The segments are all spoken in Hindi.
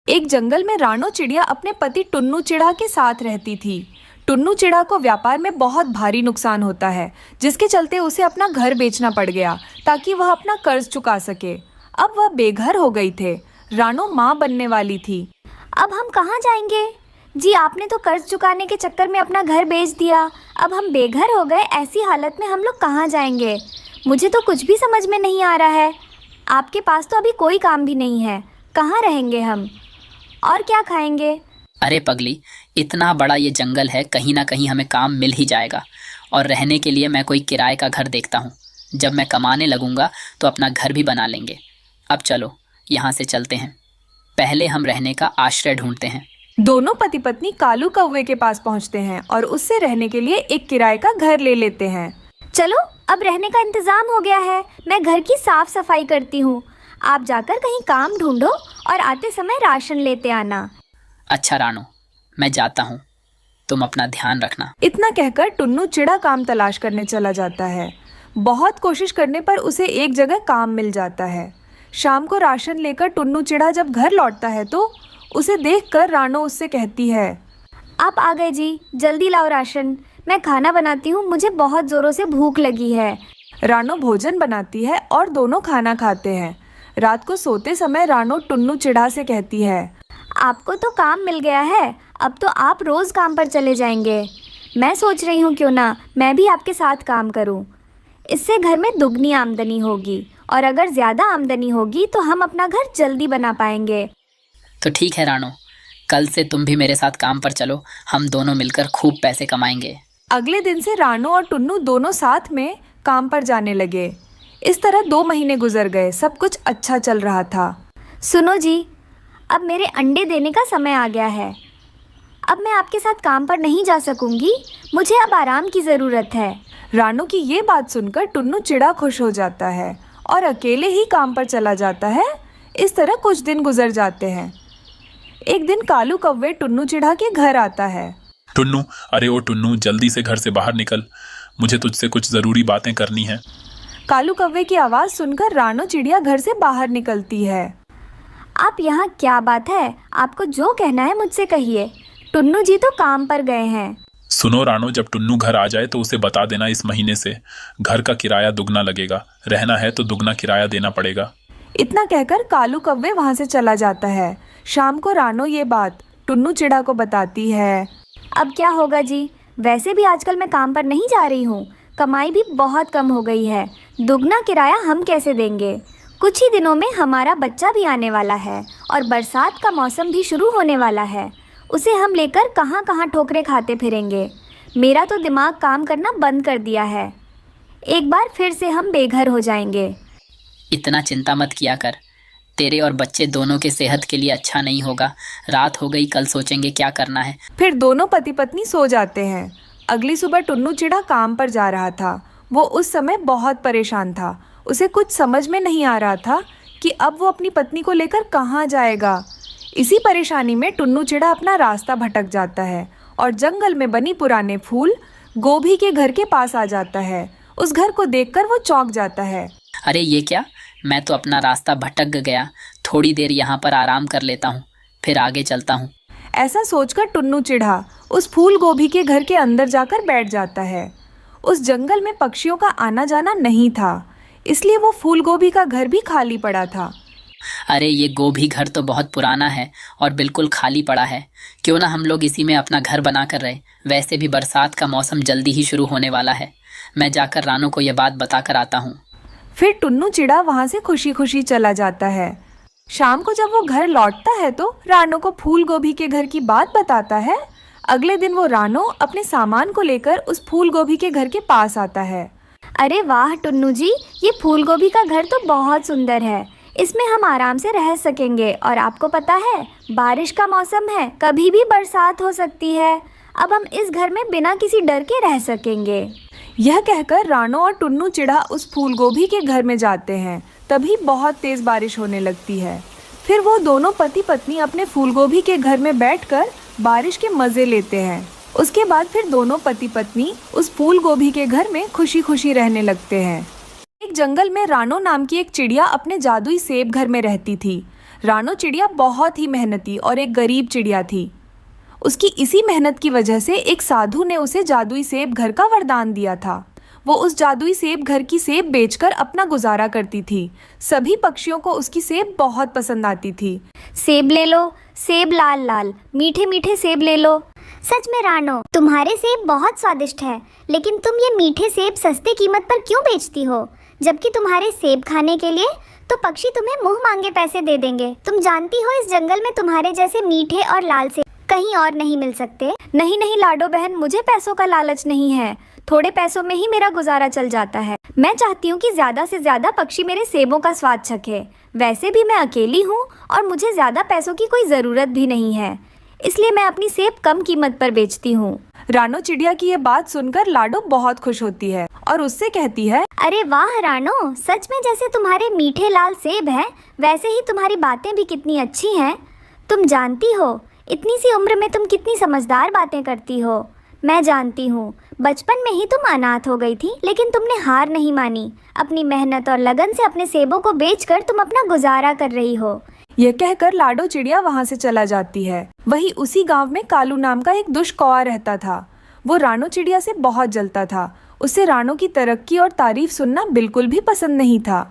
एक जंगल में रानो चिड़िया अपने पति टुन्नू चिड़ा के साथ रहती थी। टुन्नू चिड़ा को व्यापार में बहुत भारी नुकसान होता है, जिसके चलते उसे अपना घर बेचना पड़ गया ताकि वह अपना कर्ज चुका सके। अब वह बेघर हो गई थे। रानो माँ बनने वाली थी। अब हम कहाँ जाएंगे? जी, आपने तो कर्ज चुकाने के चक्कर में अपना घर बेच दिया। अब हम बेघर हो गए, ऐसी हालत में हम लोग कहाँ जाएंगे? मुझे तो कुछ भी समझ में नहीं आ रहा है। आपके पास तो अभी कोई काम भी नहीं है, कहाँ रहेंगे हम और क्या खाएंगे? अरे पगली, इतना बड़ा ये जंगल है, कहीं ना कहीं हमें काम मिल ही जाएगा। और रहने के लिए मैं कोई किराए का घर देखता हूँ। जब मैं कमाने लगूंगा तो अपना घर भी बना लेंगे। अब चलो यहाँ से चलते हैं। पहले हम रहने का आश्रय ढूंढते हैं। दोनों पति पत्नी कालू कौवे के पास पहुँचते हैं और उससे रहने के लिए एक किराए का घर ले लेते हैं। चलो, अब रहने का इंतज़ाम हो गया है। मैं घर की साफ सफाई करती हूँ। आप जाकर कहीं काम ढूंढो और आते समय राशन लेते आना। अच्छा रानो, मैं जाता हूँ, तुम अपना ध्यान रखना। इतना कहकर टुन्नू चिड़ा काम तलाश करने चला जाता है। बहुत कोशिश करने पर उसे एक जगह काम मिल जाता है। शाम को राशन लेकर टुन्नू चिड़ा जब घर लौटता है तो उसे देखकर रानो उससे कहती है, आप आ गए जी, जल्दी लाओ राशन। मैं खाना बनाती हूँ, मुझे बहुत ज़ोरों से भूख लगी है। रानो भोजन बनाती है और दोनों खाना खाते हैं। रात को सोते समय रानो टुन्नू चिड़ा से कहती है, आपको तो काम मिल गया है, अब तो आप रोज़ काम पर चले जाएंगे। मैं सोच रही हूँ क्यों ना मैं भी आपके साथ काम करूँ। इससे घर में दुगनी आमदनी होगी और अगर ज़्यादा आमदनी होगी तो हम अपना घर जल्दी बना पाएंगे। तो ठीक है रानो, कल से तुम भी मेरे साथ काम पर चलो, हम दोनों मिलकर खूब पैसे कमाएंगे। अगले दिन से रानो और टुन्नू दोनों साथ में काम पर जाने लगे। इस तरह 2 महीने गुजर गए। सब कुछ अच्छा चल रहा था। सुनो जी, अब मेरे अंडे देने का समय आ गया है। अब मैं आपके साथ काम पर नहीं जा सकूंगी, मुझे अब आराम की ज़रूरत है। रानो की ये बात सुनकर टुन्नू चिड़ा खुश हो जाता है और अकेले ही काम पर चला जाता है। इस तरह कुछ दिन गुजर जाते हैं। एक दिन कालू कौवे टुन्नू चिड़ा के घर आता है। टुन्नू, अरे ओ टुन्नू, जल्दी से घर से बाहर निकल, मुझे तुझसे कुछ ज़रूरी बातें करनी है। कालू कौवे की आवाज़ सुनकर रानो चिड़िया घर से बाहर निकलती है। आप यहाँ क्या बात है? आपको जो कहना है मुझसे कहिए। टुन्नू जी तो काम पर गए हैं। सुनो रानो, जब टुन्नू घर आ जाए तो उसे बता देना इस महीने से घर का किराया दुगना लगेगा। रहना है तो दुगना किराया देना पड़ेगा। इतना कहकर कालू कौवे वहाँ से चला जाता है। शाम को रानो ये बात टुन्नू चिड़ा को बताती है। अब क्या होगा जी, वैसे भी आजकल मैं काम पर नहीं जा रही हूँ, कमाई भी बहुत कम हो गई है। दुगना किराया हम कैसे देंगे? कुछ ही दिनों में हमारा बच्चा भी आने वाला है और बरसात का मौसम भी शुरू होने वाला है। उसे हम लेकर कहाँ कहाँ ठोकरें खाते फिरेंगे। मेरा तो दिमाग काम करना बंद कर दिया है। एक बार फिर से हम बेघर हो जाएंगे। इतना चिंता मत किया कर, तेरे और बच्चे दोनों के सेहत के लिए अच्छा नहीं होगा। रात हो गई, कल सोचेंगे क्या करना है। फिर दोनों पति पत्नी सो जाते हैं। अगली सुबह टुन्नू चिड़ा काम पर जा रहा था। वो उस समय बहुत परेशान था। उसे कुछ समझ में नहीं आ रहा था कि अब वो अपनी पत्नी को लेकर कहाँ जाएगा। इसी परेशानी में टुन्नू चिड़ा अपना रास्ता भटक जाता है और जंगल में बनी पुराने फूल गोभी के घर के पास आ जाता है। उस घर को देखकर वो चौंक जाता है। अरे ये क्या, मैं तो अपना रास्ता भटक गया। थोड़ी देर यहाँ पर आराम कर लेता हूँ, फिर आगे चलता हूँ। ऐसा सोचकर टुन्नू चिड़ा उस फूल गोभी के घर के अंदर जाकर बैठ जाता है। उस जंगल में पक्षियों का आना जाना नहीं था, इसलिए वो फूल गोभी का घर भी खाली पड़ा था। अरे ये गोभी घर तो बहुत पुराना है और बिल्कुल खाली पड़ा है। क्यों ना हम लोग इसी में अपना घर बना कर रहे। वैसे भी बरसात का मौसम जल्दी ही शुरू होने वाला है। मैं जाकर रानो को यह बात बता कर आता हूँ। फिर टुन्नू चिड़ा वहाँ से खुशी खुशी चला जाता है। शाम को जब वो घर लौटता है तो रानो को फूल गोभी के घर की बात बताता है। अगले दिन वो रानो अपने सामान को लेकर उस फूल गोभी के घर के पास आता है। अरे वाह टुन्नू जी, ये फूल गोभी का घर तो बहुत सुंदर है। इसमें हम आराम से रह सकेंगे और आपको पता है बारिश का मौसम है, कभी भी बरसात हो सकती है। अब हम इस घर में बिना किसी डर के रह सकेंगे। यह कहकर रानो और टुन्नू चिड़ा उस फूल गोभी के घर में जाते हैं। तभी बहुत तेज बारिश होने लगती है। फिर वो दोनों पति पत्नी अपने फूल गोभी के घर में बैठकर बारिश के मज़े लेते हैं। उसके बाद फिर दोनों पति पत्नी उस फूल गोभी के घर में खुशी खुशी रहने लगते हैं। एक जंगल में रानो नाम की एक चिड़िया अपने जादुई सेब घर में रहती थी। रानो चिड़िया बहुत ही मेहनती और एक गरीब चिड़िया थी। उसकी इसी मेहनत की वजह से एक साधु ने उसे जादुई सेब घर का वरदान दिया था। वो उस जादुई सेब घर की सेब बेचकर अपना गुजारा करती थी। सभी पक्षियों को उसकी सेब बहुत पसंद आती थी। सेब ले लो, सेब लाल लाल, मीठे मीठे सेब ले लो। सच में रानो, तुम्हारे सेब बहुत स्वादिष्ट है, लेकिन तुम ये मीठे सेब सस्ते कीमत पर क्यों बेचती हो? जबकि तुम्हारे सेब खाने के लिए तो पक्षी तुम्हें मुंह मांगे पैसे दे देंगे। तुम जानती हो इस जंगल में तुम्हारे जैसे मीठे और लाल सेब कहीं और नहीं मिल सकते। नहीं नहीं लाडो बहन, मुझे पैसों का लालच नहीं है। थोड़े पैसों में ही मेरा गुजारा चल जाता है। मैं चाहती हूँ कि ज़्यादा से ज़्यादा पक्षी मेरे सेबों का स्वाद चखे। वैसे भी मैं अकेली हूँ और मुझे ज़्यादा पैसों की कोई ज़रूरत भी नहीं है, इसलिए मैं अपनी सेब कम कीमत पर बेचती हूँ। रानो चिड़िया की यह बात सुनकर लाडो बहुत खुश होती है और उससे कहती है, अरे वाह रानो, सच में जैसे तुम्हारे मीठे लाल सेब हैं, वैसे ही तुम्हारी बातें भी कितनी अच्छी हैं। तुम जानती हो इतनी सी उम्र में तुम कितनी समझदार बातें करती हो। मैं जानती हूँ बचपन में ही तुम अनाथ हो गई थी, लेकिन तुमने हार नहीं मानी। अपनी मेहनत और लगन से अपने सेबों को बेचकर तुम अपना गुजारा कर रही हो। यह कहकर लाडो चिड़िया वहाँ से चला जाती है। वही उसी गांव में कालू नाम का एक दुष्ट कौवा रहता था। वो रानो चिड़िया से बहुत जलता था। उसे रानो की तरक्की और तारीफ सुनना बिल्कुल भी पसंद नहीं था।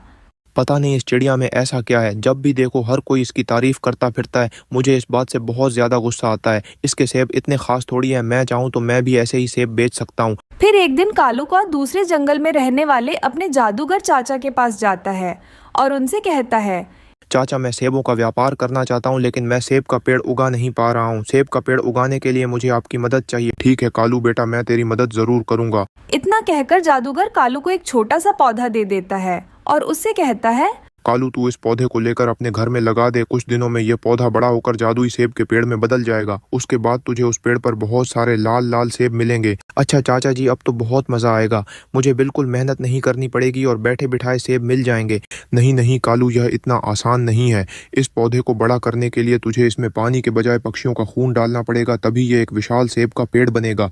पता नहीं इस चिड़िया में ऐसा क्या है, जब भी देखो हर कोई इसकी तारीफ करता फिरता है। मुझे इस बात से बहुत ज्यादा गुस्सा आता है। इसके सेब इतने खास थोड़ी है, मैं चाहूँ तो मैं भी ऐसे ही सेब बेच सकता हूँ। फिर एक दिन कालू कौवा दूसरे जंगल में रहने वाले अपने जादूगर चाचा के पास जाता है और उनसे कहता है, चाचा, मैं सेबों का व्यापार करना चाहता हूँ, लेकिन मैं सेब का पेड़ उगा नहीं पा रहा हूँ। सेब का पेड़ उगाने के लिए मुझे आपकी मदद चाहिए। ठीक है कालू बेटा, मैं तेरी मदद जरूर करूँगा। इतना कहकर जादूगर कालू को एक छोटा सा पौधा दे देता है और उससे कहता है, कालू, तू इस पौधे को लेकर अपने घर में लगा दे। कुछ दिनों में ये पौधा बड़ा होकर जादुई सेब के पेड़ में बदल जाएगा। उसके बाद तुझे उस पेड़ पर बहुत सारे लाल लाल सेब मिलेंगे। अच्छा चाचा जी, अब तो बहुत मजा आएगा। मुझे बिल्कुल मेहनत नहीं करनी पड़ेगी और बैठे बिठाए सेब मिल जाएंगे। नहीं नहीं कालू, यह इतना आसान नहीं है। इस पौधे को बड़ा करने के लिए तुझे इसमें पानी के बजाय पक्षियों का खून डालना पड़ेगा, तभी ये एक विशाल सेब का पेड़ बनेगा।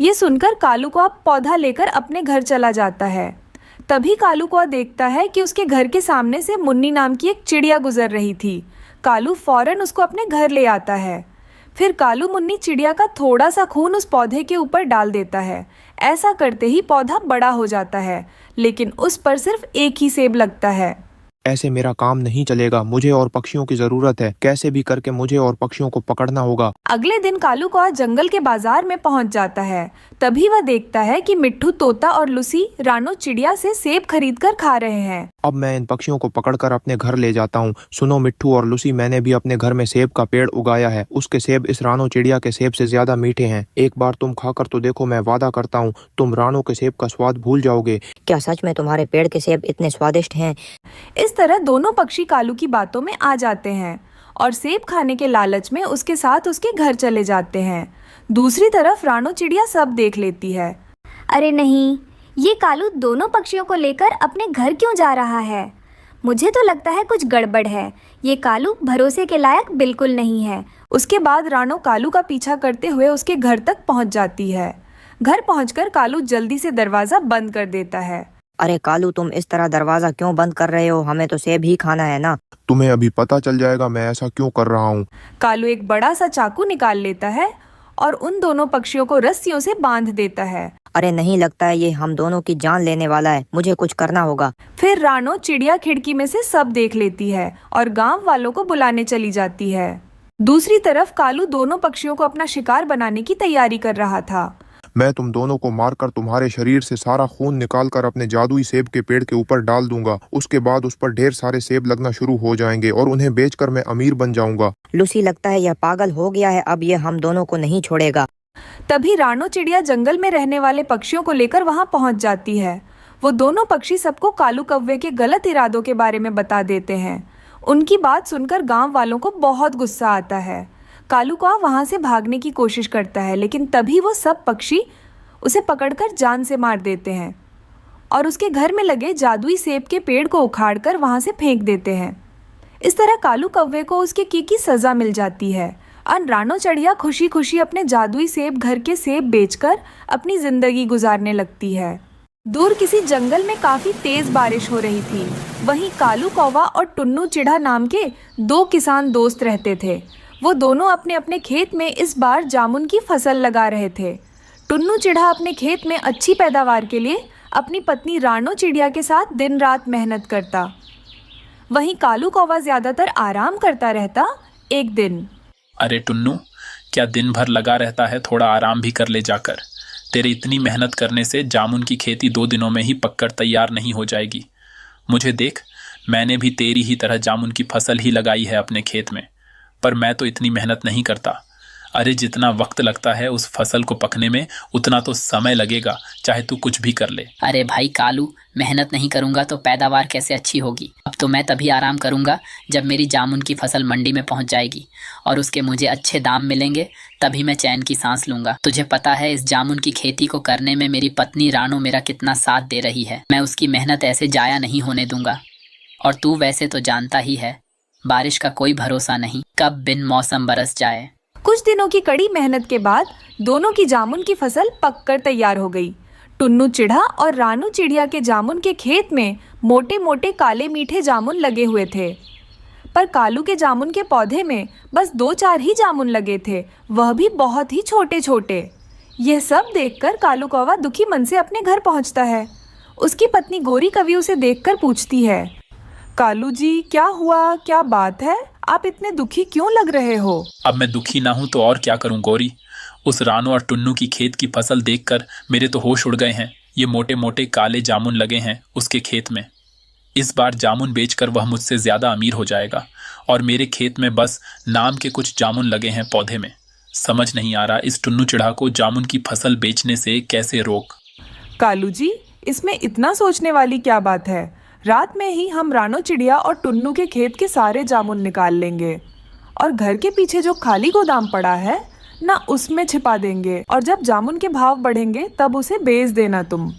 ये सुनकर कालू कौवा पौधा लेकर अपने घर चला जाता है। तभी कालू कौवा देखता है कि उसके घर के सामने से मुन्नी नाम की एक चिड़िया गुजर रही थी। कालू फौरन उसको अपने घर ले आता है। फिर कालू मुन्नी चिड़िया का थोड़ा सा खून उस पौधे के ऊपर डाल देता है। ऐसा करते ही पौधा बड़ा हो जाता है, लेकिन उस पर सिर्फ एक ही सेब लगता है। ऐसे मेरा काम नहीं चलेगा। मुझे और पक्षियों की जरूरत है। कैसे भी करके मुझे और पक्षियों को पकड़ना होगा। अगले दिन कालू कौवा जंगल के बाजार में पहुंच जाता है। तभी वह देखता है कि मिट्ठू तोता और लूसी रानो चिड़िया से सेब खरीद कर खा रहे हैं। अब मैं इन पक्षियों को पकड़कर अपने घर ले जाता हूँ। सुनो मिट्ठू और लूसी, मैंने भी अपने घर में सेब का पेड़ उगाया है। उसके सेब इस रानो चिड़िया के सेब से ज्यादा मीठे हैं। एक बार तुम खाकर तो देखो, मैं वादा करता हूँ तुम रानो के सेब का स्वाद भूल जाओगे। क्या सच में तुम्हारे पेड़ के सेब इतने स्वादिष्ट हैं? इस तरह दोनों पक्षी कालू की बातों में आ जाते हैं और सेब खाने के लालच में उसके साथ उसके घर चले जाते हैं। दूसरी तरफ रानो चिड़िया सब देख लेती है। अरे नहीं, ये कालू दोनों पक्षियों को लेकर अपने घर क्यों जा रहा है? मुझे तो लगता है कुछ गड़बड़ है। ये कालू भरोसे के लायक बिल्कुल नहीं है। उसके बाद रानो कालू का पीछा करते हुए उसके घर तक पहुंच जाती है। घर पहुंचकर कालू जल्दी से दरवाजा बंद कर देता है। अरे कालू, तुम इस तरह दरवाजा क्यों बंद कर रहे हो? हमें तो सेब ही खाना है ना। तुम्हें अभी पता चल जाएगा मैं ऐसा क्यों कर रहा हूँ। कालू एक बड़ा सा चाकू निकाल लेता है और उन दोनों पक्षियों को रस्सियों से बांध देता है। अरे नहीं, लगता है ये हम दोनों की जान लेने वाला है। मुझे कुछ करना होगा। फिर रानो चिड़िया खिड़की में से सब देख लेती है और गांव वालों को बुलाने चली जाती है। दूसरी तरफ कालू दोनों पक्षियों को अपना शिकार बनाने की तैयारी कर रहा था। मैं तुम दोनों को मारकर तुम्हारे शरीर से सारा खून निकालकर अपने जादुई सेब के पेड़ के ऊपर डाल दूंगा। उसके बाद उस पर ढेर सारे सेब लगना शुरू हो जाएंगे और उन्हें बेचकर मैं अमीर बन जाऊंगा। लूसी, लगता है यह पागल हो गया है। अब ये हम दोनों को नहीं छोड़ेगा। तभी रानो चिड़िया जंगल में रहने वाले पक्षियों को लेकर वहां पहुंच जाती है। वो दोनों पक्षी सबको कालू कौवे के गलत इरादों के बारे में बता देते हैं। उनकी बात सुनकर गांव वालों को बहुत गुस्सा आता है। कालू कौवा वहां से भागने की कोशिश करता है, लेकिन तभी वो सब पक्षी उसे पकड़कर जान से मार देते हैं और उसके घर में लगे जादुई सेब के पेड़ को उखाड़कर वहां से फेंक देते हैं। इस तरह कालू कौवे को उसके की सजा मिल जाती है और रानो चिड़िया खुशी खुशी अपने जादुई सेब घर के सेब बेचकर अपनी जिंदगी गुजारने लगती है। दूर किसी जंगल में काफी तेज बारिश हो रही थी। वहीं कालू कौवा और टुन्नू चिढ़ा नाम के दो किसान दोस्त रहते थे। वो दोनों अपने अपने खेत में इस बार जामुन की फसल लगा रहे थे। टुन्नू चिढ़ा अपने खेत में अच्छी पैदावार के लिए अपनी पत्नी रानो चिड़िया के साथ दिन रात मेहनत करता। वहीं कालू कौवा ज्यादातर आराम करता रहता। एक दिन, अरे टुन्नू, क्या दिन भर लगा रहता है? थोड़ा आराम भी कर ले जाकर। तेरे इतनी मेहनत करने से जामुन की खेती 2 दिनों में ही पककर तैयार नहीं हो जाएगी। मुझे देख, मैंने भी तेरी ही तरह जामुन की फसल ही लगाई है अपने खेत में, पर मैं तो इतनी मेहनत नहीं करता। अरे जितना वक्त लगता है उस फसल को पकने में, उतना तो समय लगेगा, चाहे तू कुछ भी कर ले। अरे भाई कालू, मेहनत नहीं करूंगा तो पैदावार कैसे अच्छी होगी? अब तो मैं तभी आराम करूंगा जब मेरी जामुन की फसल मंडी में पहुंच जाएगी और उसके मुझे अच्छे दाम मिलेंगे, तभी मैं चैन की सांस लूंगा। तुझे पता है इस जामुन की खेती को करने में मेरी पत्नी रानो मेरा कितना साथ दे रही है। मैं उसकी मेहनत ऐसे जाया नहीं होने दूंगा। और तू वैसे तो जानता ही है, बारिश का कोई भरोसा नहीं, कब बिन मौसम बरस जाए। कुछ दिनों की कड़ी मेहनत के बाद दोनों की जामुन की फसल पककर तैयार हो गई। टुन्नू चिढ़ा और रानू चिड़िया के जामुन के खेत में मोटे मोटे काले मीठे जामुन लगे हुए थे, पर कालू के जामुन के पौधे में बस 2-4 ही जामुन लगे थे, वह भी बहुत ही छोटे छोटे। यह सब देखकर कालू कौवा दुखी मन से अपने घर पहुंचता है। उसकी पत्नी गोरी कवि उसे देखकर पूछती है, कालू जी, क्या हुआ? क्या बात है? आप इतने दुखी क्यों लग रहे हो? अब मैं दुखी ना हूं तो और क्या करूं गोरी। उस रानो और टुन्नू की खेत की फसल देखकर मेरे तो होश उड़ गए हैं। ये मोटे मोटे काले जामुन लगे हैं उसके खेत में। इस बार जामुन बेचकर वह मुझसे ज्यादा अमीर हो जाएगा और मेरे खेत में बस नाम के कुछ जामुन लगे हैं पौधे में। समझ नहीं आ रहा इस टुन्नू चिढ़ा को जामुन की फसल बेचने से कैसे रोक। कालू जी, इसमें इतना सोचने वाली क्या बात है? रात में ही हम रानो चिड़िया और टुन्नू के खेत के सारे जामुन निकाल लेंगे और घर के पीछे जो खाली गोदाम पड़ा है ना, उसमें छिपा देंगे, और जब जामुन के भाव बढ़ेंगे तब उसे बेच देना तुम।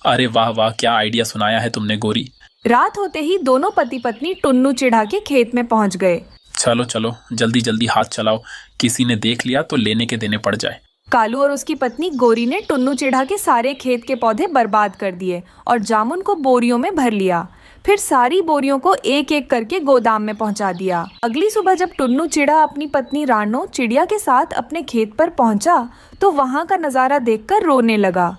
अरे वाह वाह, क्या आइडिया सुनाया है तुमने गोरी। रात होते ही दोनों पति पत्नी टुन्नू चिढ़ा के खेत में पहुंच गए। चलो चलो, जल्दी जल्दी हाथ चलाओ, किसी ने देख लिया तो लेने के देने पड़ जाए। कालू और उसकी पत्नी गोरी ने टुन्नू चिढ़ा के सारे खेत के पौधे बर्बाद कर दिए और जामुन को बोरियों में भर लिया। फिर सारी बोरियों को एक एक करके गोदाम में पहुंचा दिया। अगली सुबह जब टुन्नू चिढ़ा अपनी पत्नी रानो चिड़िया के साथ अपने खेत पर पहुंचा तो वहां का नजारा देखकर रोने लगा।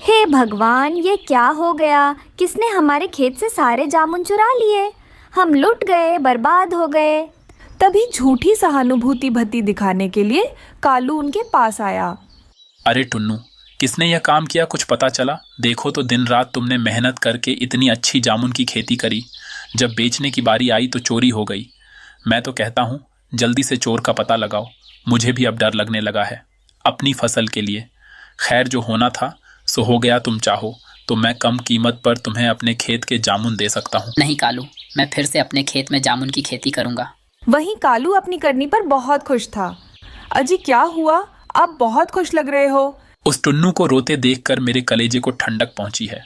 हे भगवान, ये क्या हो गया? किसने हमारे खेत से सारे जामुन चुरा लिए? हम लुट गए, बर्बाद हो गए। तभी झूठी सहानुभूति भती दिखाने के लिए कालू उनके पास आया। अरे टुन्नू, किसने यह काम किया कुछ पता चला? देखो तो दिन रात तुमने मेहनत करके इतनी अच्छी जामुन की खेती करी, जब बेचने की बारी आई तो चोरी हो गई। मैं तो कहता हूँ जल्दी से चोर का पता लगाओ। मुझे भी अब डर लगने लगा है अपनी फसल के लिए। खैर, जो होना था सो हो गया। तुम चाहो तो मैं कम कीमत पर तुम्हें अपने खेत के जामुन दे सकता हूँ। नहीं कालू, मैं फिर से अपने खेत में जामुन की खेती करूंगा। वहीं कालू अपनी करनी पर बहुत खुश था। अजी, क्या हुआ? आप बहुत खुश लग रहे हो। उस टुन्नू को रोते देखकर मेरे कलेजे को ठंडक पहुंची है।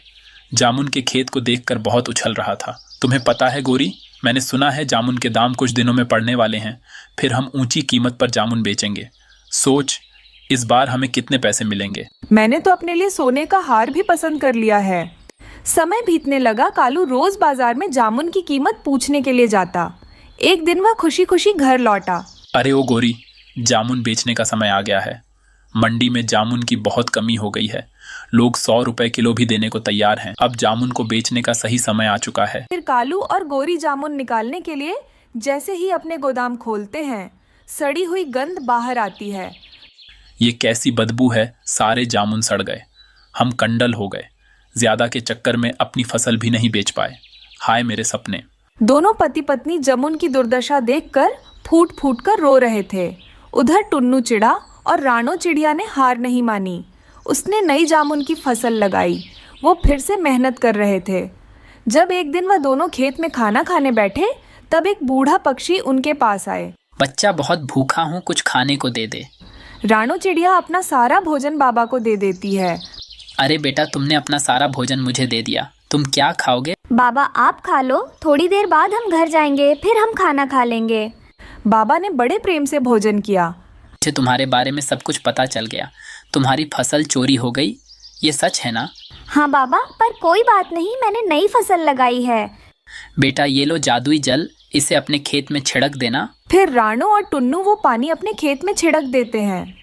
जामुन के खेत को देखकर बहुत उछल रहा था। तुम्हें पता है गोरी, मैंने सुना है जामुन के दाम कुछ दिनों में पड़ने वाले हैं। फिर हम ऊंची कीमत पर जामुन बेचेंगे। सोच, इस बार हमें कितने पैसे मिलेंगे। मैंने तो अपने लिए सोने का हार भी पसंद कर लिया है। समय बीतने लगा। कालू रोज बाजार में जामुन की कीमत पूछने के लिए जाता। एक दिन वह खुशी खुशी घर लौटा। अरे ओ गोरी, जामुन बेचने का समय आ गया है। मंडी में जामुन की बहुत कमी हो गई है। लोग 100 रुपए किलो भी देने को तैयार हैं। अब जामुन को बेचने का सही समय आ चुका है। फिर कालू और गोरी जामुन निकालने के लिए जैसे ही अपने गोदाम खोलते हैं, सड़ी हुई गंध बाहर आती है। ये कैसी बदबू है। सारे जामुन सड़ गए। हम कंडल हो गए। ज्यादा के चक्कर में अपनी फसल भी नहीं बेच पाए। हाय मेरे सपने। दोनों पति पत्नी जामुन की दुर्दशा देखकर फूट फूट कर रो रहे थे। उधर टुन्नू चिड़ा और रानो चिड़िया ने हार नहीं मानी। उसने नई जामुन की फसल लगाई। वो फिर से मेहनत कर रहे थे। जब एक दिन वह दोनों खेत में खाना खाने बैठे, तब एक बूढ़ा पक्षी उनके पास आए। बच्चा, बहुत भूखा हूँ, कुछ खाने को दे दे। रानो चिड़िया अपना सारा भोजन बाबा को दे देती है। अरे बेटा, तुमने अपना सारा भोजन मुझे दे दिया, तुम क्या खाओगे? बाबा आप खा लो, थोड़ी देर बाद हम घर जाएंगे, फिर हम खाना खा लेंगे। बाबा ने बड़े प्रेम से भोजन किया। मुझे तुम्हारे बारे में सब कुछ पता चल गया। तुम्हारी फसल चोरी हो गई, ये सच है ना? हाँ बाबा, पर कोई बात नहीं, मैंने नई फसल लगाई है। बेटा ये लो जादुई जल, इसे अपने खेत में छिड़क देना। फिर रानू और टुन्नू वो पानी अपने खेत में छिड़क देते हैं।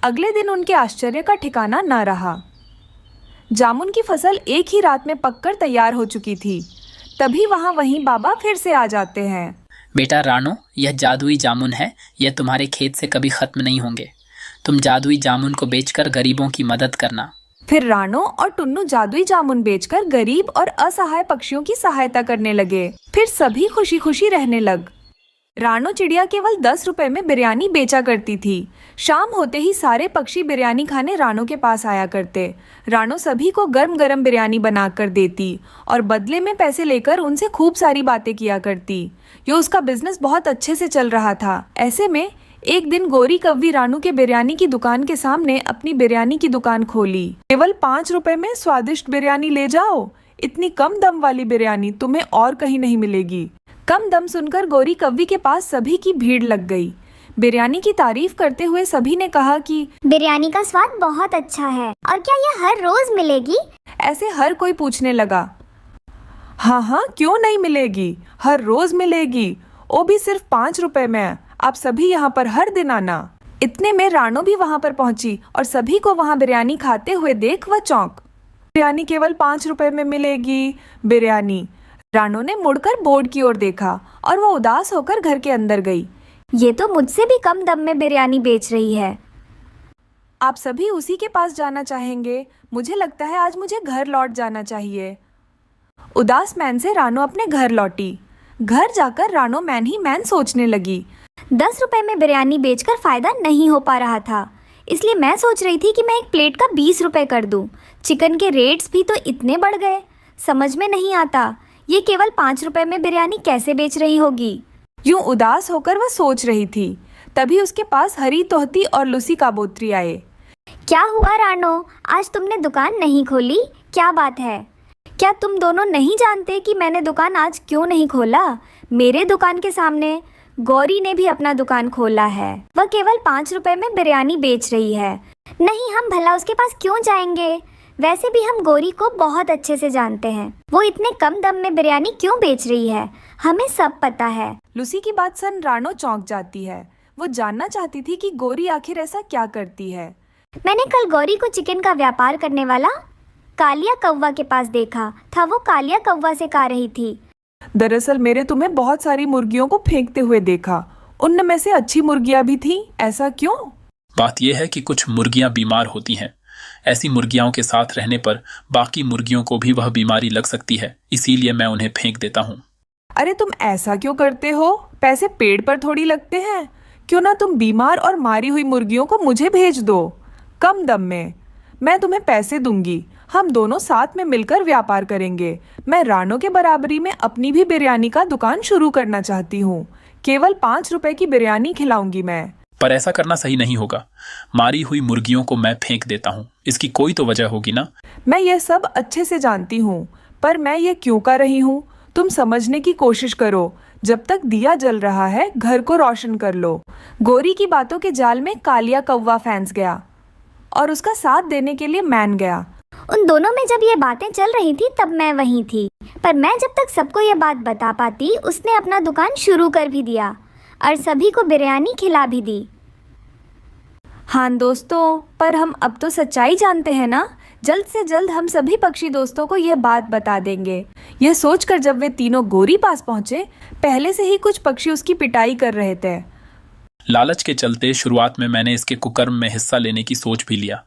अगले दिन उनके आश्चर्य का ठिकाना न रहा। जामुन की फसल एक ही रात में पककर तैयार हो चुकी थी। तभी वहीं बाबा फिर से आ जाते हैं। बेटा रानो, यह जादुई जामुन है, यह तुम्हारे खेत से कभी खत्म नहीं होंगे। तुम जादुई जामुन को बेचकर गरीबों की मदद करना। फिर रानो और टुन्नू जादुई जामुन बेचकर गरीब और असहाय पक्षियों की सहायता करने लगे। फिर सभी खुशी खुशी रहने लग। रानो चिड़िया केवल 10 रुपए में बिरयानी बेचा करती थी। शाम होते ही सारे पक्षी बिरयानी खाने रानो के पास आया करते। रानो सभी को गर्म गर्म बिरयानी बनाकर देती और बदले में पैसे लेकर उनसे खूब सारी बातें किया करती। ये उसका बिजनेस बहुत अच्छे से चल रहा था। ऐसे में एक दिन गोरी कव्वी रानू के बिरयानी की दुकान के सामने अपनी बिरयानी की दुकान खोली। केवल 5 रुपए में स्वादिष्ट बिरयानी ले जाओ। इतनी कम दम वाली बिरयानी तुम्हें और कहीं नहीं मिलेगी। कम दम सुनकर गोरी कव्वी के पास सभी की भीड़ लग गई। बिरयानी की तारीफ करते हुए सभी ने कहा कि बिरयानी का स्वाद बहुत अच्छा है, और क्या ये हर रोज मिलेगी? ऐसे हर कोई पूछने लगा। हाँ, क्यों नहीं मिलेगी, हर रोज मिलेगी, वो भी सिर्फ 5 रुपए में। आप सभी यहाँ पर हर दिन आना। इतने में रानो भी वहाँ पर पहुंची और सभी को वहाँ बिरयानी खाते हुए देख वह चौंक। बिरयानी केवल 5 रुपए में मिलेगी, बिरयानी। रानो ने मुड़कर बोर्ड की ओर देखा और वो उदास होकर घर के अंदर गई। ये तो मुझसे भी कम दम में बिरयानी बेच रही है। आप सभी उसी के पास जाना चाहेंगे। मुझे लगता है आज मुझे घर लौट जाना चाहिए। उदास मैन से रानो अपने घर लौटी। घर जाकर रानो मैन ही मैन सोचने लगी। 10 रुपए में बिरयानी बेचकर फायदा नहीं हो पा रहा था, इसलिए मैं सोच रही थी कि मैं एक प्लेट का 20 रुपए कर दूं। चिकन के रेट्स भी तो इतने बढ़ गए, समझ में नहीं आता ये केवल 5 रुपए में बिरयानी कैसे बेच रही होगी। यूं उदास होकर वह सोच रही थी। तभी उसके पास हरी तोहती और लूसी काबोत्री आए। क्या हुआ रानो, आज तुमने दुकान नहीं खोली? क्या बात है? क्या तुम दोनों नहीं जानते कि मैंने दुकान आज क्यों नहीं खोला? मेरे दुकान के सामने गौरी ने भी अपना दुकान खोला है। वह केवल 5 रुपए में बिरयानी बेच रही है। नहीं, हम भला उसके पास क्यों जाएंगे? वैसे भी हम गौरी को बहुत अच्छे से जानते हैं। वो इतने कम दाम में बिरयानी क्यों बेच रही है, हमें सब पता है। लूसी की बात सुन रानो चौंक जाती है। वो जानना चाहती थी कि गौरी आखिर ऐसा क्या करती है। मैंने कल गौरी को चिकन का व्यापार करने वाला कालिया कौवा के पास देखा था। वो कालिया कौवा से कह रही थी, दरअसल मेरे तुम्हें बहुत सारी मुर्गियों को फेंकते हुए देखा। उनमें में से अच्छी मुर्गियां भी थी, ऐसा क्यों? बात यह है कि कुछ मुर्गियां बीमार होती हैं। ऐसी मुर्गियों के साथ रहने पर बाकी मुर्गियों को भी वह बीमारी लग सकती है, इसीलिए मैं उन्हें फेंक देता हूँ। अरे तुम ऐसा क्यों करते हो? पैसे पेड़ पर थोड़ी लगते हैं। क्यों ना तुम बीमार और मारी हुई मुर्गियों को मुझे भेज दो कम दम में। मैं तुम्हें पैसे दूंगी, हम दोनों साथ में मिलकर व्यापार करेंगे। मैं रानो के बराबरी में अपनी भी बिरयानी का दुकान शुरू करना चाहती हूँ। केवल 5 रुपए की बिरयानी खिलाऊंगी मैं। पर ऐसा करना सही नहीं होगा। मारी हुई मुर्गियों को मैं फेंक देता हूँ, इसकी कोई तो वजह होगी ना। मैं यह सब अच्छे से जानती हूँ, पर मैं ये क्यों कर रही हूँ तुम समझने की कोशिश करो। जब तक दिया जल रहा है घर को रोशन कर लो। गौरी की बातों के जाल में कालिया कौवा फंस गया और उसका साथ देने के लिए मैन गया। उन दोनों में जब ये बातें चल रही थी तब मैं वहीं थी, पर मैं जब तक सबको ये बात बता पाती उसने अपना दुकान शुरू कर भी दिया और सभी को बिरयानी खिला भी दी। हाँ दोस्तों, पर हम अब तो सच्चाई जानते हैं ना। जल्द से जल्द हम सभी पक्षी दोस्तों को यह बात बता देंगे। यह सोचकर जब वे तीनों गौरी पास पहुंचे, पहले से ही कुछ पक्षी उसकी पिटाई कर रहे थे। लालच के चलते शुरुआत में मैंने इसके कुकर्म में हिस्सा लेने की सोच भी लिया,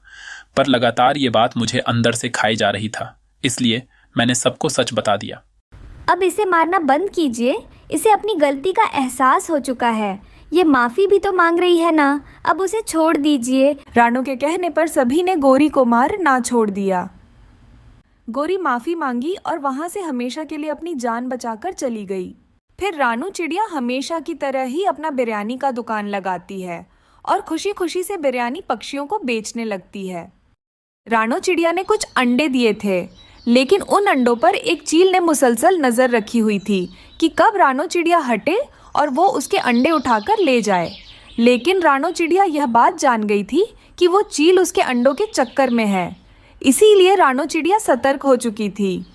पर लगातार ये बात मुझे अंदर से खाई जा रही था, इसलिए मैंने सबको सच बता दिया। अब इसे मारना बंद कीजिए, इसे अपनी गलती का एहसास हो चुका है। ये माफ़ी भी तो मांग रही है ना, अब उसे छोड़ दीजिए। रानो के कहने पर सभी ने गौरी को मार ना छोड़ दिया। गौरी माफ़ी मांगी और वहाँ से हमेशा के लिए अपनी जान बचाकर चली गई। फिर रानू चिड़िया हमेशा की तरह ही अपना बिरयानी का दुकान लगाती है और खुशी खुशी से बिरयानी पक्षियों को बेचने लगती है। रानो चिड़िया ने कुछ अंडे दिए थे, लेकिन उन अंडों पर एक चील ने मुसलसल नज़र रखी हुई थी कि कब रानो चिड़िया हटे और वो उसके अंडे उठाकर ले जाए। लेकिन रानो चिड़िया यह बात जान गई थी कि वो चील उसके अंडों के चक्कर में है। इसीलिए रानो चिड़िया सतर्क हो चुकी थी।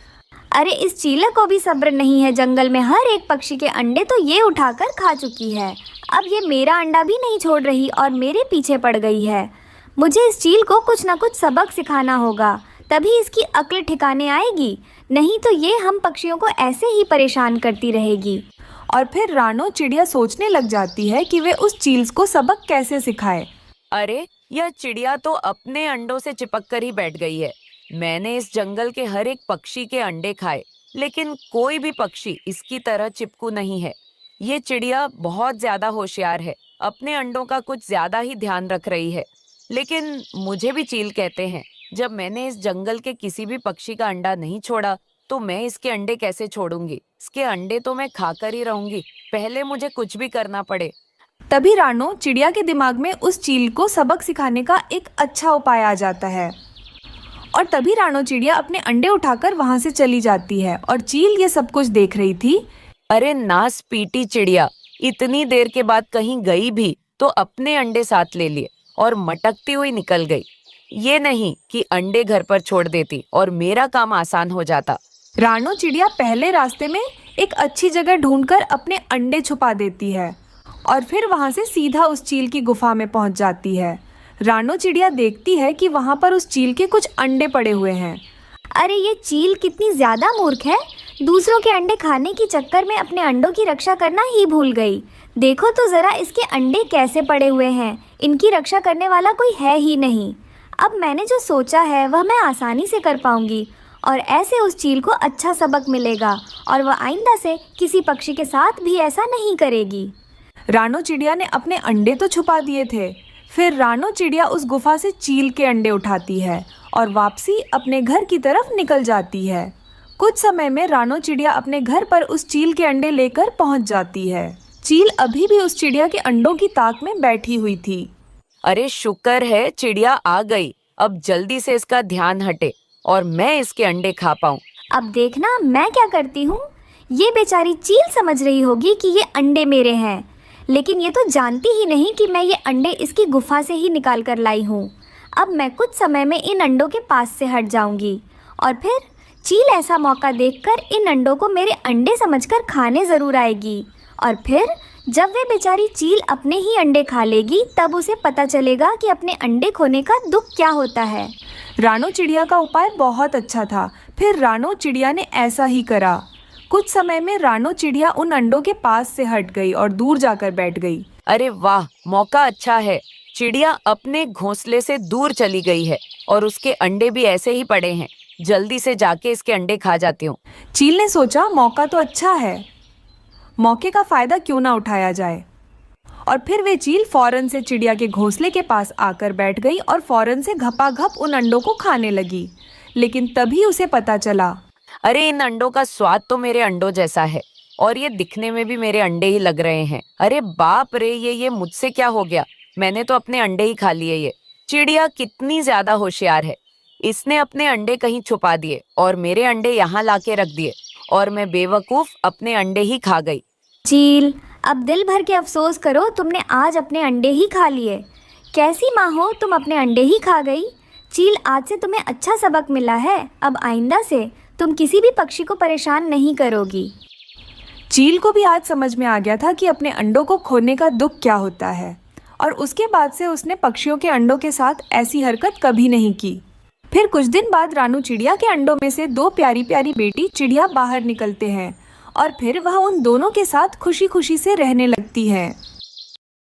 अरे इस चील को भी सब्र नहीं है, जंगल में हर एक पक्षी के अंडे तो ये उठाकर खा चुकी है। अब ये मेरा अंडा भी नहीं छोड़ रही और मेरे पीछे पड़ गई है। मुझे इस चील को कुछ ना कुछ सबक सिखाना होगा, तभी इसकी अक्ल ठिकाने आएगी, नहीं तो ये हम पक्षियों को ऐसे ही परेशान करती रहेगी। और फिर रानो चिड़िया सोचने लग जाती है कि वे उस चील को सबक कैसे सिखाए। अरे यह चिड़िया तो अपने अंडों से चिपक कर ही बैठ गई है। मैंने इस जंगल के हर एक पक्षी के अंडे खाए, लेकिन कोई भी पक्षी इसकी तरह चिपकू नहीं है। ये चिड़िया बहुत ज्यादा होशियार है, अपने अंडों का कुछ ज्यादा ही ध्यान रख रही है। लेकिन मुझे भी चील कहते हैं। जब मैंने इस जंगल के किसी भी पक्षी का अंडा नहीं छोड़ा, तो मैं इसके अंडे कैसे छोड़ूंगी? इसके अंडे तो मैं खाकर ही रहूंगी, पहले मुझे कुछ भी करना पड़े। तभी रानो चिड़िया के दिमाग में उस चील को सबक सिखाने का एक अच्छा उपाय आ जाता है और तभी रानो चिड़िया अपने अंडे उठाकर वहां से चली जाती है और चील ये सब कुछ देख रही थी। अरे नास पीटी चिड़िया, इतनी देर के बाद कहीं गई भी तो अपने अंडे साथ ले लिए और मटकती हुई निकल गई। ये नहीं कि अंडे घर पर छोड़ देती और मेरा काम आसान हो जाता। रानो चिड़िया पहले रास्ते में एक अच्छी जगह ढूंढकर अपने अंडे छुपा देती है और फिर वहां से सीधा उस चील की गुफा में पहुंच जाती है। रानो चिड़िया देखती है कि वहां पर उस चील के कुछ अंडे पड़े हुए हैं। अरे ये चील कितनी ज़्यादा मूर्ख है, दूसरों के अंडे खाने के चक्कर में अपने अंडों की रक्षा करना ही भूल गई। देखो तो ज़रा इसके अंडे कैसे पड़े हुए हैं, इनकी रक्षा करने वाला कोई है ही नहीं। अब मैंने जो सोचा है वह मैं आसानी से कर पाऊंगी और ऐसे उस चील को अच्छा सबक मिलेगा और वह आइंदा से किसी पक्षी के साथ भी ऐसा नहीं करेगी। रानो चिड़िया ने अपने अंडे तो छुपा दिए थे, फिर रानो चिड़िया उस गुफा से चील के अंडे उठाती है और वापसी अपने घर की तरफ निकल जाती है। कुछ समय में रानो चिड़िया अपने घर पर उस चील के अंडे लेकर पहुंच जाती है। चील अभी भी उस चिड़िया के अंडों की ताक में बैठी हुई थी। अरे शुक्र है चिड़िया आ गई, अब जल्दी से इसका ध्यान हटे और मैं इसके अंडे खा पाऊं। अब देखना मैं क्या करती हूँ। ये बेचारी चील समझ रही होगी कि ये अंडे मेरे हैं, लेकिन ये तो जानती ही नहीं कि मैं ये अंडे इसकी गुफा से ही निकाल कर लाई हूँ। अब मैं कुछ समय में इन अंडों के पास से हट जाऊंगी और फिर चील ऐसा मौका देखकर इन अंडों को मेरे अंडे समझकर खाने ज़रूर आएगी और फिर जब वे बेचारी चील अपने ही अंडे खा लेगी तब उसे पता चलेगा कि अपने अंडे खोने का दुख क्या होता है। रानो चिड़िया का उपाय बहुत अच्छा था। फिर रानो चिड़िया ने ऐसा ही करा। कुछ समय में रानो चिड़िया उन अंडों के पास से हट गई और दूर जाकर बैठ गई। अरे वाह, मौका अच्छा है। चिड़िया अपने घोंसले से दूर चली गई है और उसके अंडे भी ऐसे ही पड़े हैं। जल्दी से जाके इसके अंडे खा जाती हूँ। चील ने सोचा मौका तो अच्छा है, मौके का फायदा क्यों ना उठाया जाए। और फिर वे चील फौरन से चिड़िया के घोंसले के पास आकर बैठ गई और फौरन से घपाघप उन अंडों को खाने लगी। लेकिन तभी उसे पता चला, अरे इन अंडों का स्वाद तो मेरे अंडों जैसा है और ये दिखने में भी मेरे अंडे ही लग रहे हैं। अरे बाप रे, ये मुझसे क्या हो गया? मैंने तो अपने अंडे ही खा लिए। ये चिड़िया कितनी ज्यादा होशियार है, इसने अपने अंडे कहीं छुपा दिए और मेरे अंडे यहाँ लाके रख दिए और मैं बेवकूफ अपने अंडे ही खा गई। चील, अब दिल भर के अफसोस करो, तुमने आज अपने अंडे ही खा लिए। कैसी माँ हो तुम, अपने अंडे ही खा गई। चील, आज से तुम्हें अच्छा सबक मिला है। अब आइंदा से तुम किसी भी पक्षी को परेशान नहीं करोगी। चील को भी आज समझ में आ गया था कि अपने अंडों को खोने का दुख क्या होता है और उसके बाद से उसने पक्षियों के अंडों के साथ ऐसी हरकत कभी नहीं की। फिर कुछ दिन बाद रानू चिड़िया के अंडों में से 2 प्यारी प्यारी बेटी चिड़िया बाहर निकलते हैं और फिर वह उन दोनों के साथ खुशी खुशी से रहने लगती है।